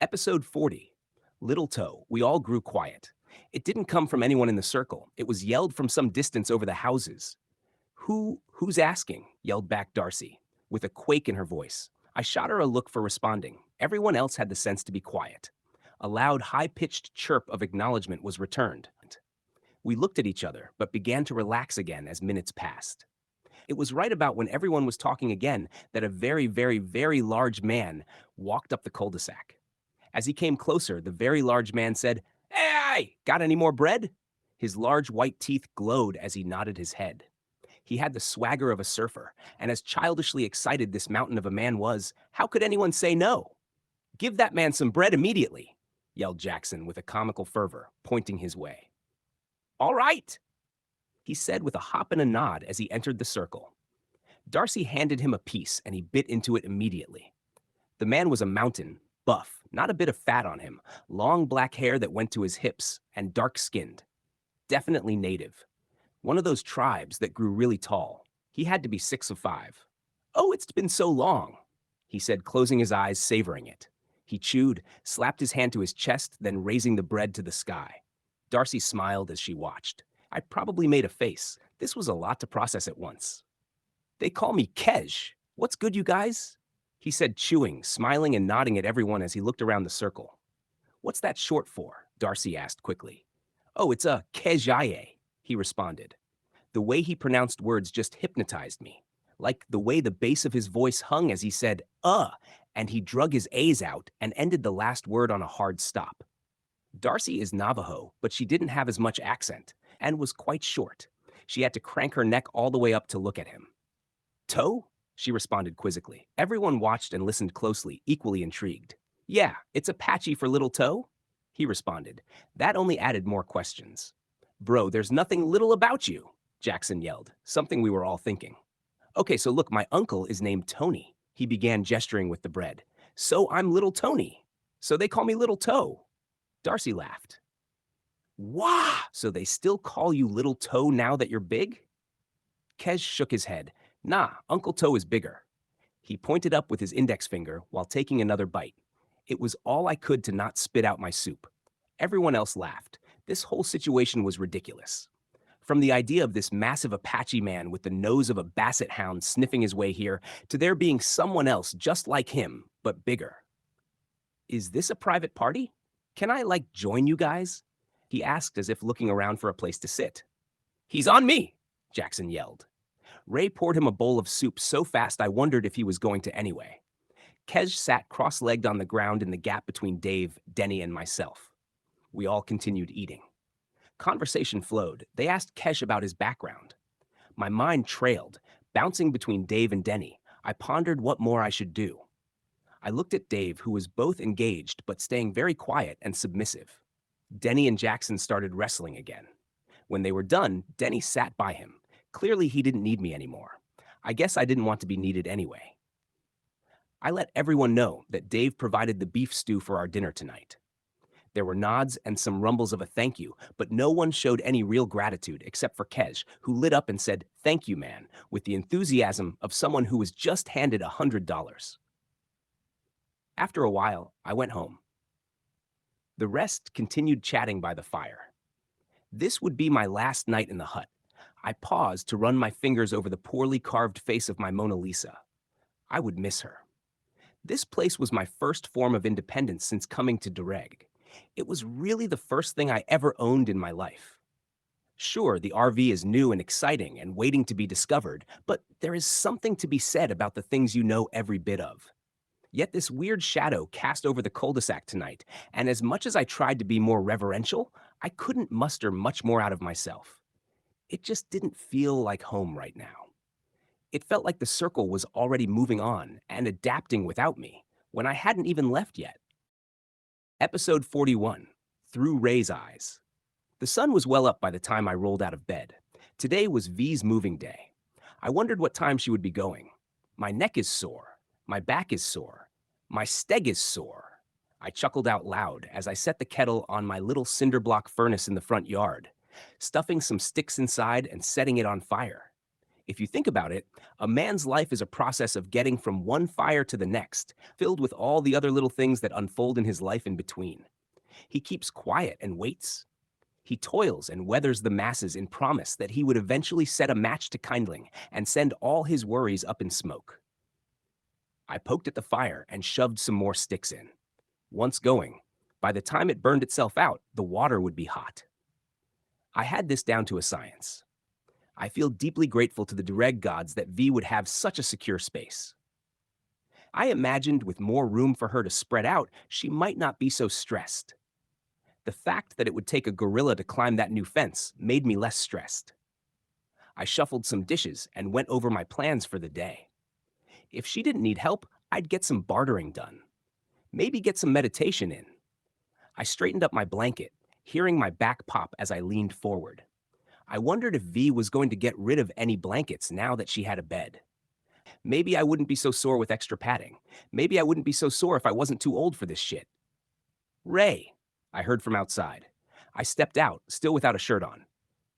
Episode 40. Little Toe, we all grew quiet. It didn't come from anyone in the circle. It was yelled from some distance over the houses. Who's asking? Yelled back Darcy, with a quake in her voice. I shot her a look for responding. Everyone else had the sense to be quiet. A loud, high-pitched chirp of acknowledgement was returned. We looked at each other, but began to relax again as minutes passed. It was right about when everyone was talking again that a very, very, very large man walked up the cul-de-sac. As he came closer, the very large man said, "Hey, got any more bread?" His large white teeth glowed as he nodded his head. He had the swagger of a surfer, and as childishly excited this mountain of a man was, how could anyone say no? "Give that man some bread immediately," yelled Jackson with a comical fervor, pointing his way. "All right," he said with a hop and a nod as he entered the circle. Darcy handed him a piece, and he bit into it immediately. The man was a mountain, buff, not a bit of fat on him, long black hair that went to his hips, and dark-skinned. Definitely native. One of those tribes that grew really tall. He had to be 6'5". "Oh, it's been so long," he said, closing his eyes, savoring it. He chewed, slapped his hand to his chest, then raising the bread to the sky. Darcy smiled as she watched. I probably made a face. This was a lot to process at once. "They call me Kej. What's good, you guys?" he said, chewing, smiling and nodding at everyone as he looked around the circle. "What's that short for?" Darcy asked quickly. "Oh, it's a Kejaye," he responded. The way he pronounced words just hypnotized me, like the way the bass of his voice hung as he said, and he drug his A's out and ended the last word on a hard stop. Darcy is Navajo, but she didn't have as much accent, and was quite short. She had to crank her neck all the way up to look at him. "Toe?" she responded quizzically. Everyone watched and listened closely, equally intrigued. "Yeah, it's Apache for Little Toe," he responded. That only added more questions. "Bro, there's nothing little about you," Jackson yelled, something we were all thinking. "Okay, so look, my uncle is named Tony," he began gesturing with the bread. "So I'm Little Tony. So they call me Little Toe." Darcy laughed. "Wah! So they still call you Little Toe now that you're big?" Kej shook his head. "Nah, Uncle Toe is bigger." He pointed up with his index finger while taking another bite. It was all I could to not spit out my soup. Everyone else laughed. This whole situation was ridiculous. From the idea of this massive Apache man with the nose of a basset hound sniffing his way here, to there being someone else just like him, but bigger. "Is this a private party? Can I, join you guys?" he asked as if looking around for a place to sit. "He's on me!" Jackson yelled. Ray poured him a bowl of soup so fast I wondered if he was going to anyway. Kej sat cross-legged on the ground in the gap between Dave, Denny, and myself. We all continued eating. Conversation flowed. They asked Kej about his background. My mind trailed, bouncing between Dave and Denny. I pondered what more I should do. I looked at Dave, who was both engaged but staying very quiet and submissive. Denny and Jackson started wrestling again. When they were done, Denny sat by him. Clearly, he didn't need me anymore. I guess I didn't want to be needed anyway. I let everyone know that Dave provided the beef stew for our dinner tonight. There were nods and some rumbles of a thank you, but no one showed any real gratitude except for Kej, who lit up and said, "Thank you, man," with the enthusiasm of someone who was just handed $100. After a while, I went home. The rest continued chatting by the fire. This would be my last night in the hut. I paused to run my fingers over the poorly carved face of my Mona Lisa. I would miss her. This place was my first form of independence since coming to DeReg. It was really the first thing I ever owned in my life. Sure, the RV is new and exciting and waiting to be discovered, but there is something to be said about the things you know every bit of. Yet this weird shadow cast over the cul-de-sac tonight, and as much as I tried to be more reverential, I couldn't muster much more out of myself. It just didn't feel like home right now. It felt like the circle was already moving on and adapting without me, when I hadn't even left yet. Episode 41, Through Ray's Eyes. The sun was well up by the time I rolled out of bed. Today was V's moving day. I wondered what time she would be going. My neck is sore. My back is sore. My steg is sore. I chuckled out loud as I set the kettle on my little cinder block furnace in the front yard, stuffing some sticks inside and setting it on fire. If you think about it, a man's life is a process of getting from one fire to the next, filled with all the other little things that unfold in his life in between. He keeps quiet and waits. He toils and weathers the masses in promise that he would eventually set a match to kindling and send all his worries up in smoke. I poked at the fire and shoved some more sticks in. Once going, by the time it burned itself out, the water would be hot. I had this down to a science. I feel deeply grateful to the DeReg gods that V would have such a secure space. I imagined with more room for her to spread out, she might not be so stressed. The fact that it would take a gorilla to climb that new fence made me less stressed. I shuffled some dishes and went over my plans for the day. If she didn't need help, I'd get some bartering done. Maybe get some meditation in. I straightened up my blanket, hearing my back pop as I leaned forward. I wondered if V was going to get rid of any blankets now that she had a bed. Maybe I wouldn't be so sore with extra padding. Maybe I wouldn't be so sore if I wasn't too old for this shit. Ray, I heard from outside. I stepped out, still without a shirt on.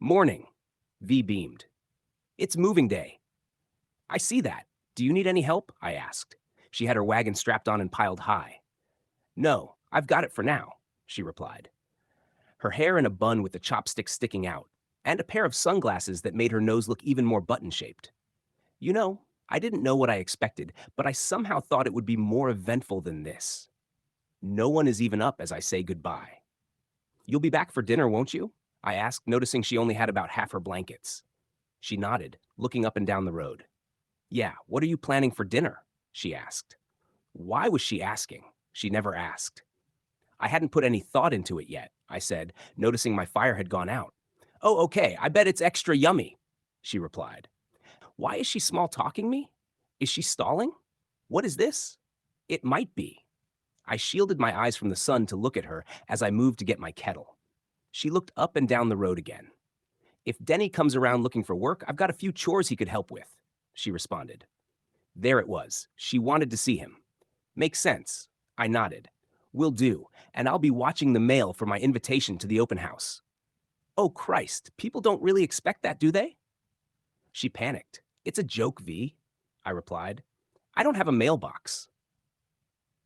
Morning, V beamed. It's moving day. I see that. Do you need any help? I asked. She had her wagon strapped on and piled high. No, I've got it for now, she replied. Her hair in a bun with the chopsticks sticking out, and a pair of sunglasses that made her nose look even more button-shaped. You know, I didn't know what I expected, but I somehow thought it would be more eventful than this. No one is even up as I say goodbye. You'll be back for dinner, won't you? I asked, noticing she only had about half her blankets. She nodded, looking up and down the road. Yeah, what are you planning for dinner? She asked. Why was she asking? She never asked. I hadn't put any thought into it yet, I said, noticing my fire had gone out. Oh, okay, I bet it's extra yummy, she replied. Why is she small-talking me? Is she stalling? What is this? It might be. I shielded my eyes from the sun to look at her as I moved to get my kettle. She looked up and down the road again. If Denny comes around looking for work, I've got a few chores he could help with, she responded. There it was. She wanted to see him. Makes sense. I nodded. Will do, and I'll be watching the mail for my invitation to the open house. Oh, Christ, people don't really expect that, do they? She panicked. It's a joke, V, I replied. I don't have a mailbox.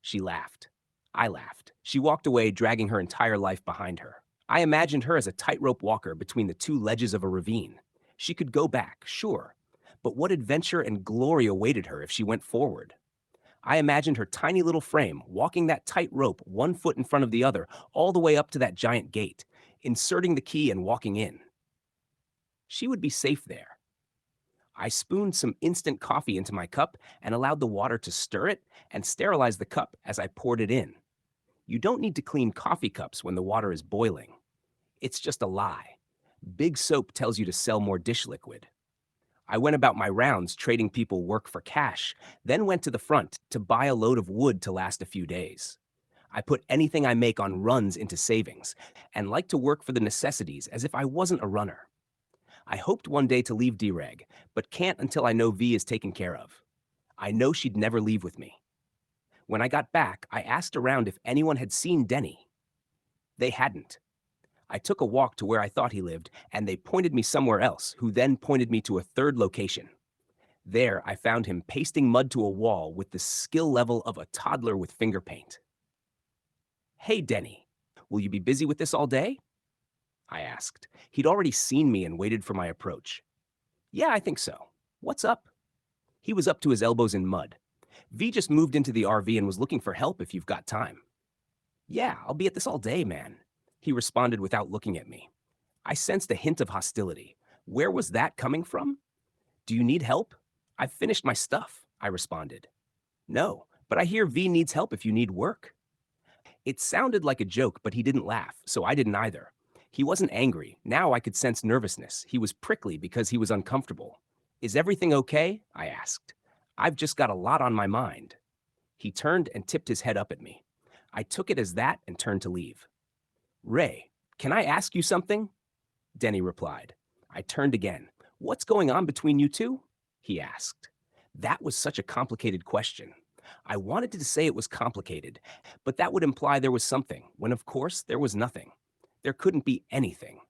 She laughed. I laughed. She walked away, dragging her entire life behind her. I imagined her as a tightrope walker between the two ledges of a ravine. She could go back, sure, but what adventure and glory awaited her if she went forward? I imagined her tiny little frame walking that tight rope 1 foot in front of the other all the way up to that giant gate, inserting the key and walking in. She would be safe there. I spooned some instant coffee into my cup and allowed the water to stir it and sterilize the cup as I poured it in. You don't need to clean coffee cups when the water is boiling. It's just a lie. Big Soap tells you to sell more dish liquid. I went about my rounds trading people work for cash, then went to the front to buy a load of wood to last a few days. I put anything I make on runs into savings and like to work for the necessities as if I wasn't a runner. I hoped one day to leave DeReg, but can't until I know V is taken care of. I know she'd never leave with me. When I got back, I asked around if anyone had seen Denny. They hadn't. I took a walk to where I thought he lived, and they pointed me somewhere else, who then pointed me to a third location. There, I found him pasting mud to a wall with the skill level of a toddler with finger paint. Hey, Denny, will you be busy with this all day? I asked. He'd already seen me and waited for my approach. Yeah, I think so. What's up? He was up to his elbows in mud. V just moved into the RV and was looking for help if you've got time. Yeah, I'll be at this all day, man, he responded without looking at me. I sensed a hint of hostility. Where was that coming from? Do you need help? I've finished my stuff, I responded. No, but I hear V needs help if you need work. It sounded like a joke, but he didn't laugh, so I didn't either. He wasn't angry. Now I could sense nervousness. He was prickly because he was uncomfortable. Is everything okay? I asked. I've just got a lot on my mind. He turned and tipped his head up at me. I took it as that and turned to leave. Ray, can I ask you something? Denny replied. I turned again. What's going on between you two? He asked. That was such a complicated question. I wanted to say it was complicated, but that would imply there was something, when of course there was nothing. There couldn't be anything.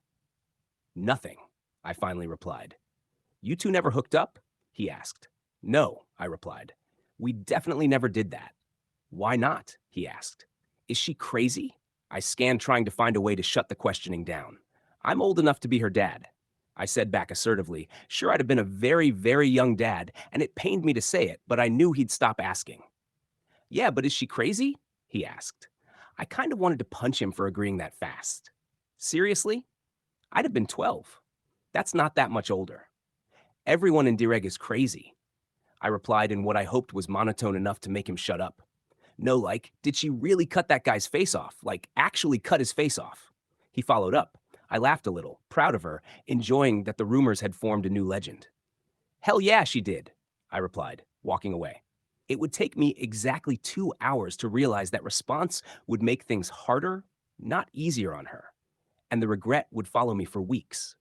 Nothing, I finally replied. You two never hooked up? He asked. No, I replied. We definitely never did that. Why not? He asked. Is she crazy? I scanned, trying to find a way to shut the questioning down. I'm old enough to be her dad. I said back assertively. Sure, I'd have been a very, very young dad, and it pained me to say it, but I knew he'd stop asking. Yeah, but is she crazy? He asked. I kind of wanted to punch him for agreeing that fast. Seriously? I'd have been 12. That's not that much older. Everyone in DeReg is crazy. I replied in what I hoped was monotone enough to make him shut up. No, like, did she really cut that guy's face off? Like, actually cut his face off? He followed up. I laughed a little, proud of her, enjoying that the rumors had formed a new legend. Hell yeah, she did, I replied, walking away. It would take me exactly 2 hours to realize that response would make things harder, not easier on her, and the regret would follow me for weeks.